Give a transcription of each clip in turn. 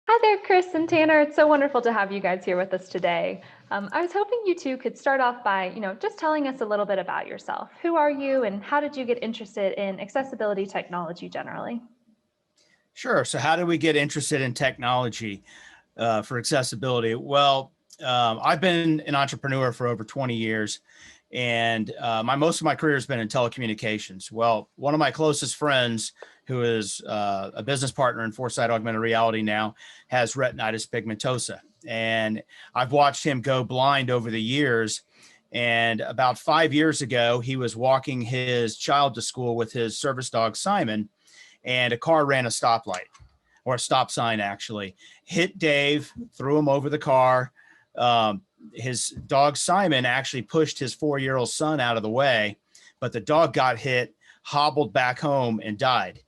Hi there, Chris and Tanner. It's so wonderful to have you guys here with us today. I was hoping you two could start off by, just telling us a little bit about yourself. Who are you and how did you get interested in accessibility technology generally? Sure. So how did we get interested in technology for accessibility? Well, I've been an entrepreneur for over 20 years, and most of my career has been in telecommunications. Well, one of my closest friends, who is a business partner in Foresight Augmented Reality now, has retinitis pigmentosa, and I've watched him go blind over the years. And about 5 years ago, he was walking his child to school with his service dog, Simon, and a car ran a stoplight, or a stop sign actually, hit Dave, threw him over the car. His dog Simon actually pushed his 4-year-old son out of the way, but the dog got hit, hobbled back home, and died.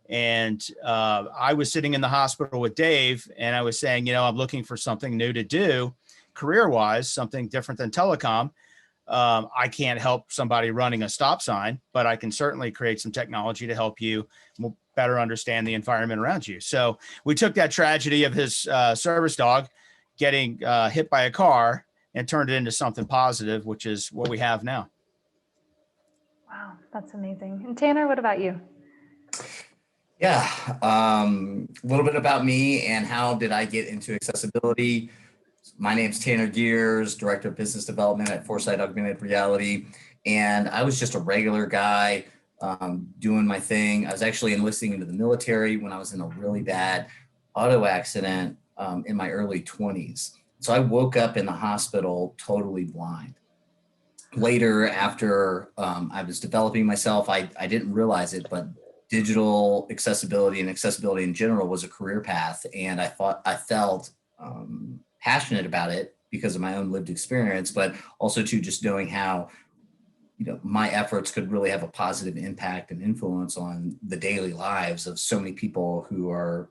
And I was sitting in the hospital with Dave, and I was saying, I'm looking for something new to do career-wise, something different than telecom. I can't help somebody running a stop sign, but I can certainly create some technology to help you better understand the environment around you. So we took that tragedy of his service dog getting hit by a car and turned it into something positive, which is what we have now. Wow, that's amazing. And Tanner, what about you? Yeah, a little bit about me and how did I get into accessibility. My name's Tanner Gers, Director of Business Development at Foresight Augmented Reality. And I was just a regular guy doing my thing. I was actually enlisting into the military when I was in a really bad auto accident in my early 20s. So I woke up in the hospital totally blind. Later, after I was developing myself, I didn't realize it, but digital accessibility and accessibility in general was a career path. And I felt passionate about it because of my own lived experience, but also too just knowing how my efforts could really have a positive impact and influence on the daily lives of so many people who are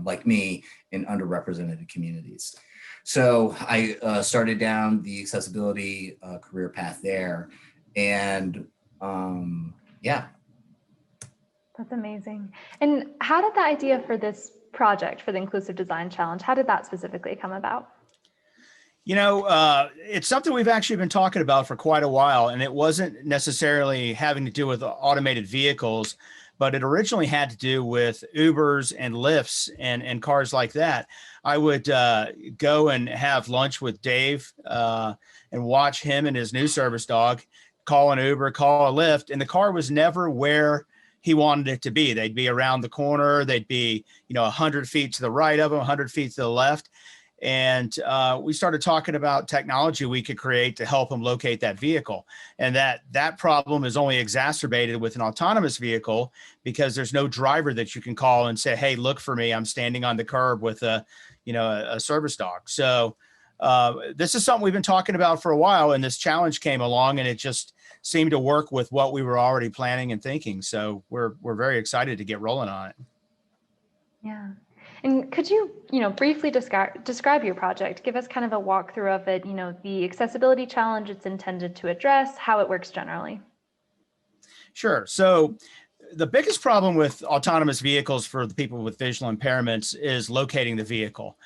like me in underrepresented communities. So I started down the accessibility career path there, and yeah. That's amazing. And how did the idea for this project, for the Inclusive Design Challenge, how did that specifically come about? It's something we've actually been talking about for quite a while, and it wasn't necessarily having to do with automated vehicles, but it originally had to do with Ubers and Lyfts and cars like that. I would go and have lunch with Dave and watch him and his new service dog call an Uber, call a Lyft, and the car was never where he wanted it to be. They'd be around the corner. They'd be, 100 feet to the right of him, 100 feet to the left. And we started talking about technology we could create to help him locate that vehicle. And that problem is only exacerbated with an autonomous vehicle because there's no driver that you can call and say, hey, look for me. I'm standing on the curb with a service dog. So this is something we've been talking about for a while, and this challenge came along and it just seemed to work with what we were already planning and thinking. So we're very excited to get rolling on it. Yeah. And could you, briefly describe your project? Give us kind of a walkthrough of it, the accessibility challenge it's intended to address, how it works generally. Sure. So the biggest problem with autonomous vehicles for the people with visual impairments is locating the vehicle.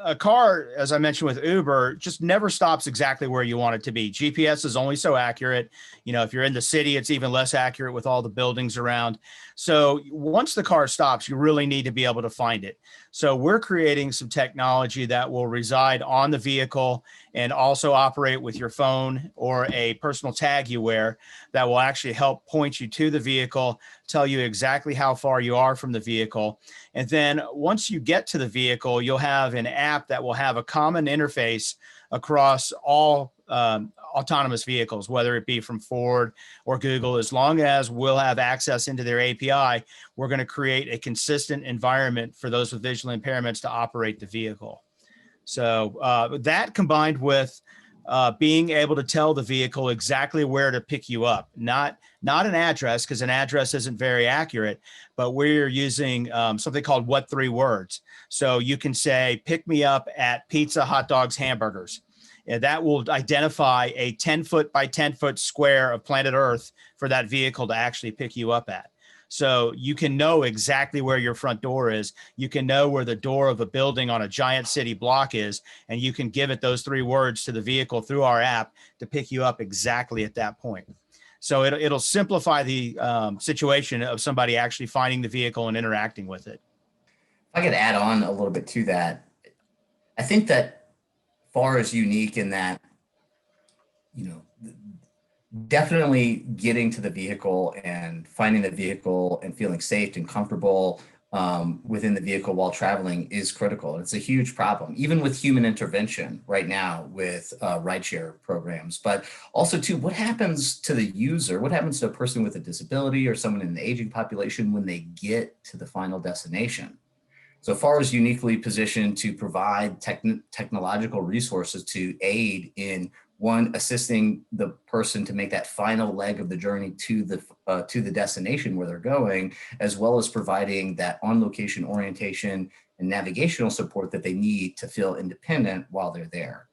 A car, as I mentioned with Uber, just never stops exactly where you want it to be. GPS is only so accurate. If you're in the city, it's even less accurate with all the buildings around. So once the car stops, you really need to be able to find it. So we're creating some technology that will reside on the vehicle and also operate with your phone or a personal tag you wear that will actually help point you to the vehicle, tell you exactly how far you are from the vehicle. And then once you get to the vehicle, you'll have an app that will have a common interface across all autonomous vehicles, whether it be from Ford or Google. As long as we'll have access into their API, we're going to create a consistent environment for those with visual impairments to operate the vehicle. So that combined with being able to tell the vehicle exactly where to pick you up, not an address, because an address isn't very accurate, but we're using something called what 3 words. So you can say, pick me up at Pizza, Hot Dogs, Hamburgers. And that will identify a 10-foot by 10-foot square of planet Earth for that vehicle to actually pick you up at. So you can know exactly where your front door is. You can know where the door of a building on a giant city block is, and you can give it those 3 words to the vehicle through our app to pick you up exactly at that point. So it'll simplify the situation of somebody actually finding the vehicle and interacting with it. If I could add on a little bit to that, I think that FAR is unique in that, you know, definitely getting to the vehicle and finding the vehicle and feeling safe and comfortable within the vehicle while traveling is critical. It's a huge problem, even with human intervention right now with rideshare programs. But also, too, what happens to the user? What happens to a person with a disability or someone in the aging population when they get to the final destination? So FAR is uniquely positioned to provide technological resources to aid in one, assisting the person to make that final leg of the journey to the destination where they're going, as well as providing that on-location orientation and navigational support that they need to feel independent while they're there.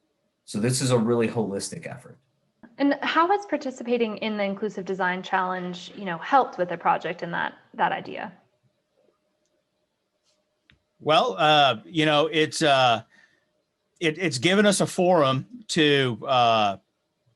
So this is a really holistic effort. And how has participating in the Inclusive Design Challenge, helped with the project and that idea? Well, it's given us a forum to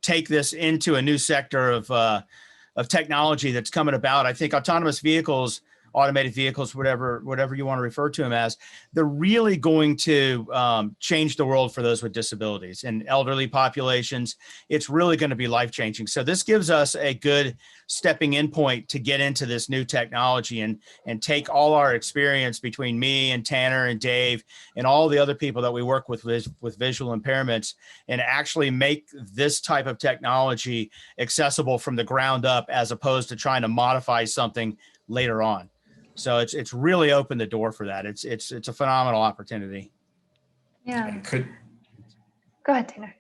take this into a new sector of technology that's coming about. I think autonomous vehicles, automated vehicles, whatever you want to refer to them as, they're really going to change the world for those with disabilities and elderly populations. It's really going to be life-changing. So this gives us a good stepping in point to get into this new technology and take all our experience between me and Tanner and Dave and all the other people that we work with visual impairments and actually make this type of technology accessible from the ground up, as opposed to trying to modify something later on. So it's really opened the door for that. It's a phenomenal opportunity. Yeah. Go ahead, Tanner.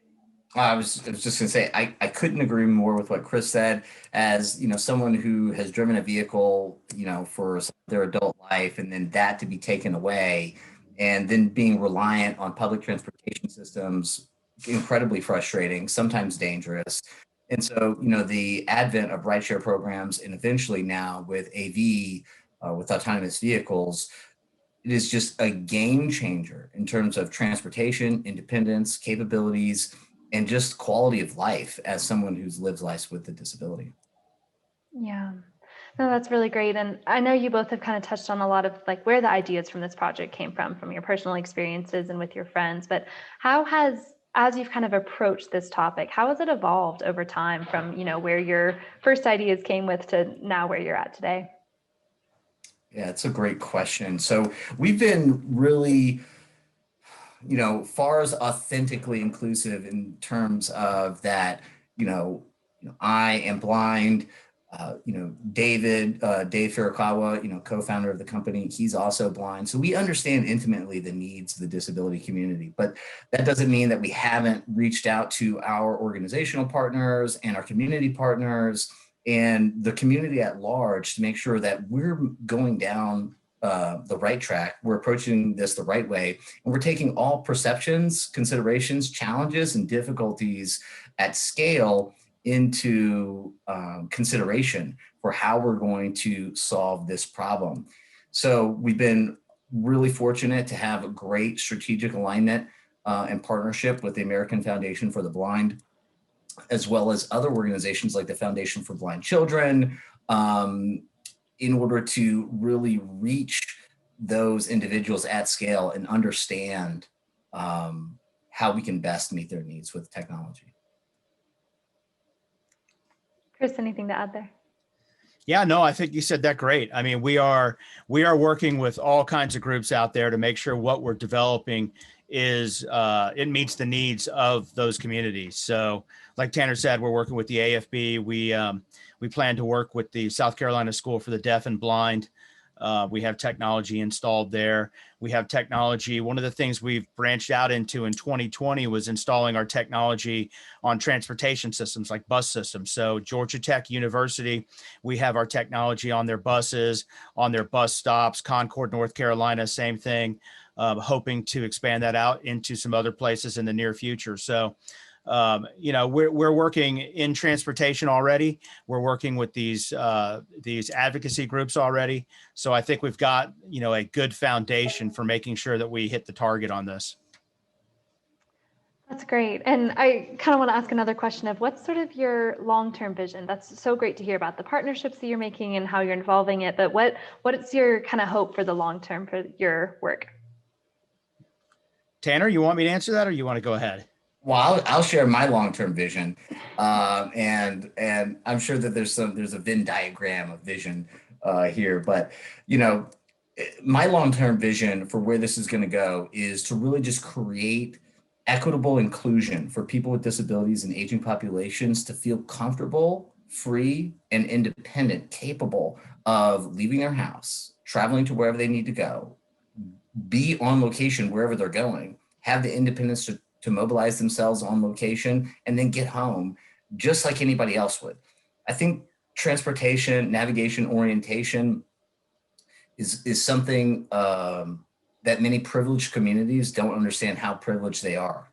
I was just going to say, I couldn't agree more with what Chris said. As someone who has driven a vehicle, for their adult life, and then that to be taken away, and then being reliant on public transportation systems, incredibly frustrating, sometimes dangerous. And so, the advent of rideshare programs, and eventually now with AV, with autonomous vehicles, it is just a game changer in terms of transportation, independence, capabilities, and just quality of life as someone who's lived life with a disability. Yeah, no, that's really great. And I know you both have kind of touched on a lot of where the ideas from this project came from your personal experiences and with your friends, but as you've kind of approached this topic, how has it evolved over time from, where your first ideas came with to now where you're at today? Yeah, it's a great question. So we've been really, FAR is authentically inclusive in terms of that, I am blind. Dave Furukawa, co-founder of the company, he's also blind. So we understand intimately the needs of the disability community, but that doesn't mean that we haven't reached out to our organizational partners and our community partners and the community at large to make sure that we're going down the right track. We're approaching this the right way, and we're taking all perceptions, considerations, challenges, and difficulties at scale into consideration for how we're going to solve this problem. So we've been really fortunate to have a great strategic alignment and partnership with the American Foundation for the Blind, as well as other organizations like the Foundation for Blind Children, in order to really reach those individuals at scale and understand how we can best meet their needs with technology. Chris, anything to add there? Yeah, no, I think you said that great. I mean, we are working with all kinds of groups out there to make sure what we're developing is it meets the needs of those communities. So like Tanner said, we're working with the AFB. We plan to work with the South Carolina School for the Deaf and Blind. We have technology installed there. We have technology. One of the things we've branched out into in 2020 was installing our technology on transportation systems like bus systems. So Georgia Tech University, we have our technology on their buses, on their bus stops. Concord, North Carolina, same thing. Hoping to expand that out into some other places in the near future. So We're working in transportation already. We're working with these advocacy groups already. So I think we've got, a good foundation for making sure that we hit the target on this. That's great. And I kind of want to ask another question of what's sort of your long-term vision? That's so great to hear about the partnerships that you're making and how you're involving it, but what is your kind of hope for the long term for your work? Tanner, you want me to answer that or you want to go ahead? Well, I'll share my long-term vision, and I'm sure that there's a Venn diagram of vision here, but my long-term vision for where this is going to go is to really just create equitable inclusion for people with disabilities and aging populations to feel comfortable, free, and independent, capable of leaving their house, traveling to wherever they need to go, be on location wherever they're going, have the independence to mobilize themselves on location, and then get home just like anybody else would. I think transportation, navigation, orientation is something that many privileged communities don't understand how privileged they are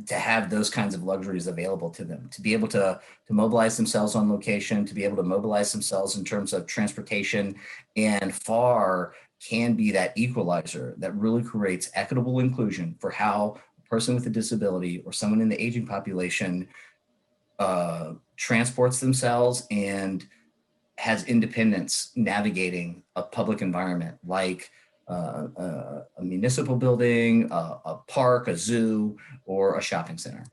to have those kinds of luxuries available to them, to be able to mobilize themselves on location, to be able to mobilize themselves in terms of transportation, and FAR can be that equalizer that really creates equitable inclusion for how a person with a disability or someone in the aging population transports themselves and has independence navigating a public environment like a municipal building, a park, a zoo, or a shopping center.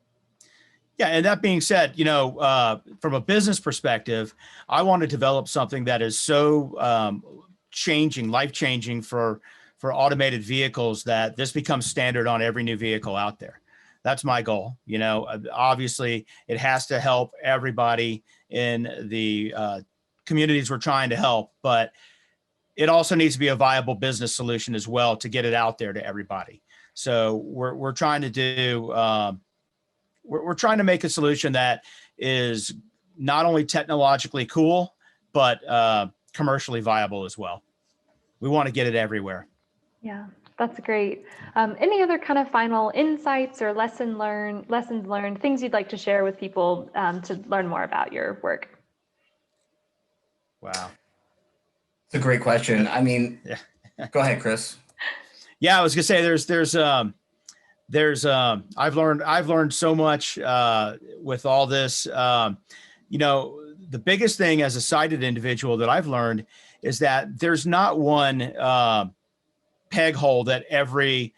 Yeah, and that being said, from a business perspective, I want to develop something that is so life-changing for automated vehicles that this becomes standard on every new vehicle out there. That's my goal. Obviously, it has to help everybody in the communities we're trying to help, but it also needs to be a viable business solution as well to get it out there to everybody. So we're trying to do, we're trying to make a solution that is not only technologically cool, but commercially viable as well. We want to get it everywhere. Yeah, that's great. Any other kind of final insights or lessons learned, things you'd like to share with people to learn more about your work? Wow. It's a great question. I mean, Yeah. Go ahead, Chris. Yeah, I was gonna say I've learned so much with all this. The biggest thing as a sighted individual that I've learned is that there's not one peg hole that every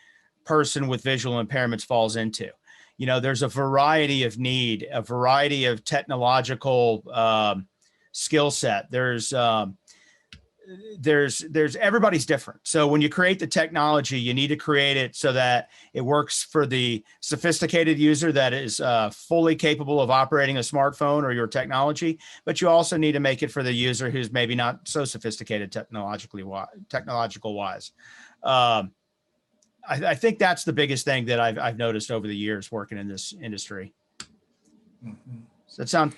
person with visual impairments falls into. There's a variety of need, a variety of technological skill set. There's everybody's different. So when you create the technology, you need to create it so that it works for the sophisticated user that is fully capable of operating a smartphone or your technology, but you also need to make it for the user who's maybe not so sophisticated technological wise. I think that's the biggest thing that I've noticed over the years working in this industry. Mm-hmm. Does that sound?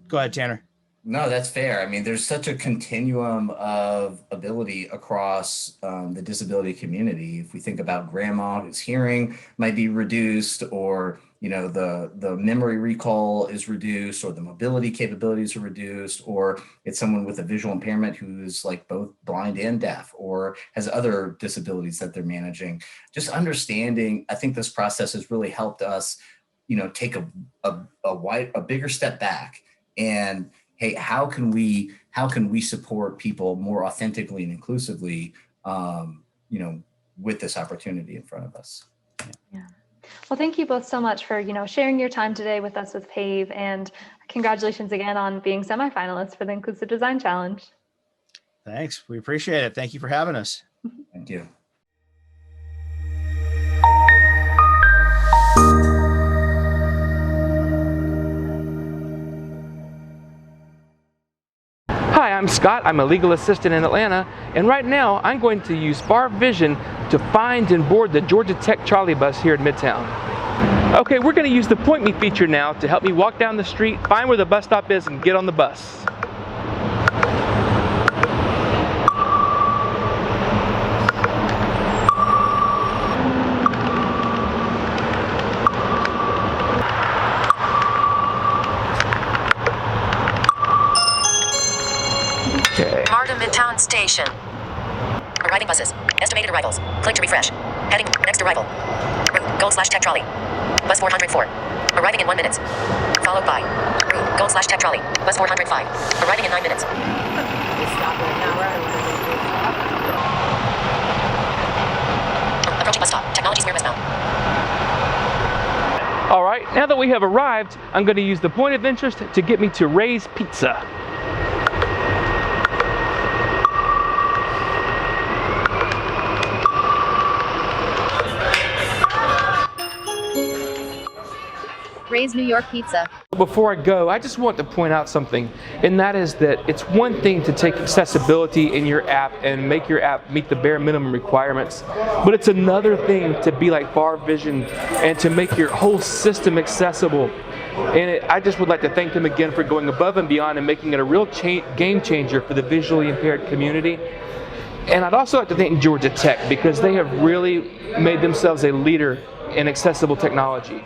Go ahead, Tanner. No, that's fair. I mean, there's such a continuum of ability across the disability community. If we think about grandma whose hearing might be reduced, or the memory recall is reduced, or the mobility capabilities are reduced, or it's someone with a visual impairment who's like both blind and deaf, or has other disabilities that they're managing. Just understanding, I think this process has really helped us, take a bigger step back and, hey, how can we support people more authentically and inclusively, with this opportunity in front of us? Yeah. Well, thank you both so much for, sharing your time today with us with PAVE, and congratulations again on being semifinalists for the Inclusive Design Challenge. Thanks. We appreciate it. Thank you for having us. Thank you. Hi, I'm Scott. I'm a legal assistant in Atlanta, and right now I'm going to use Far Vision to find and board the Georgia Tech Charlie bus here in Midtown. Okay, we're going to use the Point Me feature now to help me walk down the street, find where the bus stop is, and get on the bus. Town Station. Arriving buses. Estimated arrivals. Click to refresh. Heading. Next arrival. Route. Gold/tech trolley. Bus 404. Arriving in 1 minute. Followed by. Route. Gold/tech trolley. Bus 405. Arriving in 9 minutes. Approaching bus stop. Technology Square westbound. All right, now that we have arrived, I'm going to use the point of interest to get me to Ray's Pizza. Ray's New York Pizza. Before I go, I just want to point out something, and that is that it's one thing to take accessibility in your app and make your app meet the bare minimum requirements, but it's another thing to be like Far Vision and to make your whole system accessible. And I just would like to thank them again for going above and beyond and making it a real game changer for the visually impaired community. And I'd also like to thank Georgia Tech because they have really made themselves a leader in accessible technology.